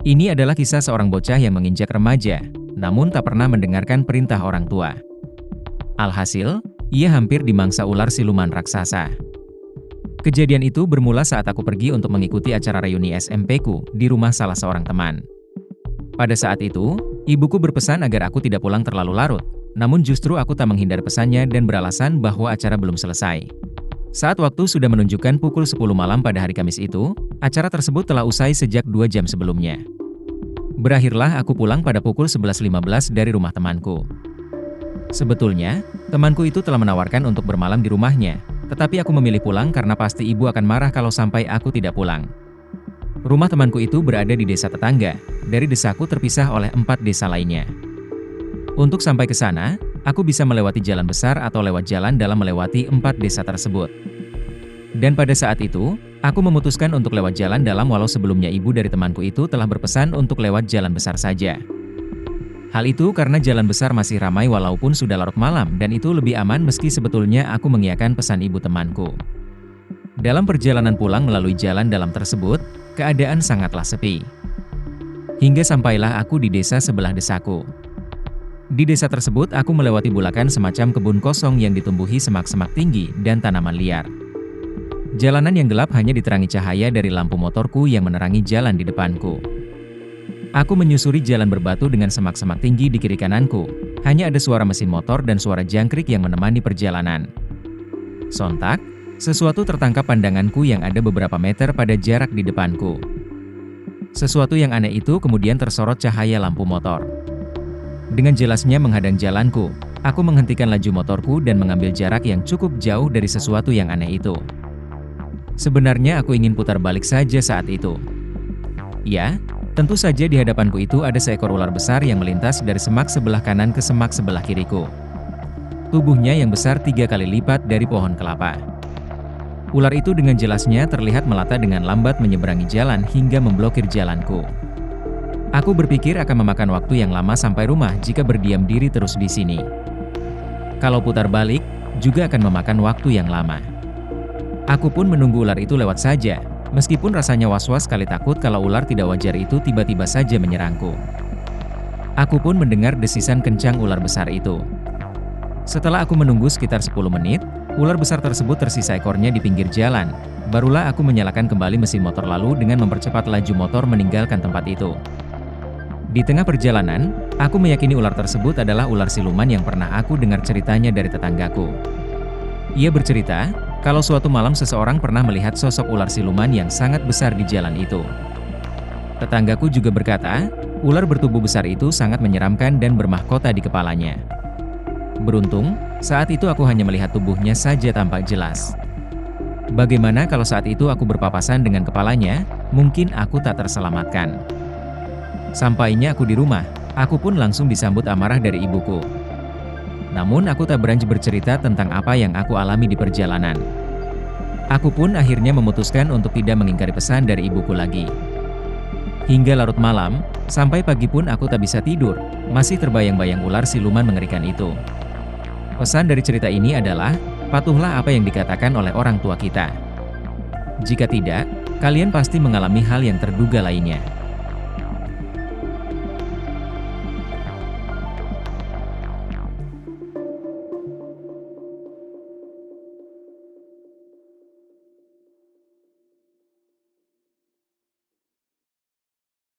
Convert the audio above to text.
Ini adalah kisah seorang bocah yang menginjak remaja, namun tak pernah mendengarkan perintah orang tua. Alhasil, ia hampir dimangsa ular siluman raksasa. Kejadian itu bermula saat aku pergi untuk mengikuti acara reuni SMP-ku di rumah salah seorang teman. Pada saat itu, ibuku berpesan agar aku tidak pulang terlalu larut, namun justru aku tak menghindar pesannya dan beralasan bahwa acara belum selesai. Saat waktu sudah menunjukkan pukul 10 malam pada hari Kamis itu, acara tersebut telah usai sejak 2 jam sebelumnya. Berakhirlah aku pulang pada pukul 11.15 dari rumah temanku. Sebetulnya, temanku itu telah menawarkan untuk bermalam di rumahnya, tetapi aku memilih pulang karena pasti ibu akan marah kalau sampai aku tidak pulang. Rumah temanku itu berada di desa tetangga, dari desaku terpisah oleh 4 desa lainnya. Untuk sampai ke sana, aku bisa melewati jalan besar atau lewat jalan dalam melewati 4 desa tersebut. Dan pada saat itu, aku memutuskan untuk lewat jalan dalam walau sebelumnya ibu dari temanku itu telah berpesan untuk lewat jalan besar saja. Hal itu karena jalan besar masih ramai walaupun sudah larut malam dan itu lebih aman meski sebetulnya aku mengiyakan pesan ibu temanku. Dalam perjalanan pulang melalui jalan dalam tersebut, keadaan sangatlah sepi. Hingga sampailah aku di desa sebelah desaku. Di desa tersebut aku melewati bulakan semacam kebun kosong yang ditumbuhi semak-semak tinggi dan tanaman liar. Jalanan yang gelap hanya diterangi cahaya dari lampu motorku yang menerangi jalan di depanku. Aku menyusuri jalan berbatu dengan semak-semak tinggi di kiri kananku. Hanya ada suara mesin motor dan suara jangkrik yang menemani perjalanan. Sontak, sesuatu tertangkap pandanganku yang ada beberapa meter pada jarak di depanku. Sesuatu yang aneh itu kemudian tersorot cahaya lampu motor. Dengan jelasnya menghadang jalanku, aku menghentikan laju motorku dan mengambil jarak yang cukup jauh dari sesuatu yang aneh itu. Sebenarnya aku ingin putar balik saja saat itu. Ya, tentu saja di hadapanku itu ada seekor ular besar yang melintas dari semak sebelah kanan ke semak sebelah kiriku. Tubuhnya yang besar 3 kali lipat dari pohon kelapa. Ular itu dengan jelasnya terlihat melata dengan lambat menyeberangi jalan hingga memblokir jalanku. Aku berpikir akan memakan waktu yang lama sampai rumah jika berdiam diri terus di sini. Kalau putar balik, juga akan memakan waktu yang lama. Aku pun menunggu ular itu lewat saja, meskipun rasanya was-was kali takut kalau ular tidak wajar itu tiba-tiba saja menyerangku. Aku pun mendengar desisan kencang ular besar itu. Setelah aku menunggu sekitar 10 menit, ular besar tersebut tersisa ekornya di pinggir jalan. Barulah aku menyalakan kembali mesin motor lalu dengan mempercepat laju motor meninggalkan tempat itu. Di tengah perjalanan, aku meyakini ular tersebut adalah ular siluman yang pernah aku dengar ceritanya dari tetanggaku. Ia bercerita, kalau suatu malam seseorang pernah melihat sosok ular siluman yang sangat besar di jalan itu. Tetanggaku juga berkata, ular bertubuh besar itu sangat menyeramkan dan bermahkota di kepalanya. Beruntung, saat itu aku hanya melihat tubuhnya saja tampak jelas. Bagaimana kalau saat itu aku berpapasan dengan kepalanya, mungkin aku tak terselamatkan. Sampainya aku di rumah, aku pun langsung disambut amarah dari ibuku. Namun aku tak berani bercerita tentang apa yang aku alami di perjalanan. Aku pun akhirnya memutuskan untuk tidak mengingkari pesan dari ibuku lagi. Hingga larut malam, sampai pagi pun aku tak bisa tidur, masih terbayang-bayang ular siluman mengerikan itu. Pesan dari cerita ini adalah, patuhlah apa yang dikatakan oleh orang tua kita. Jika tidak, kalian pasti mengalami hal yang terduga lainnya.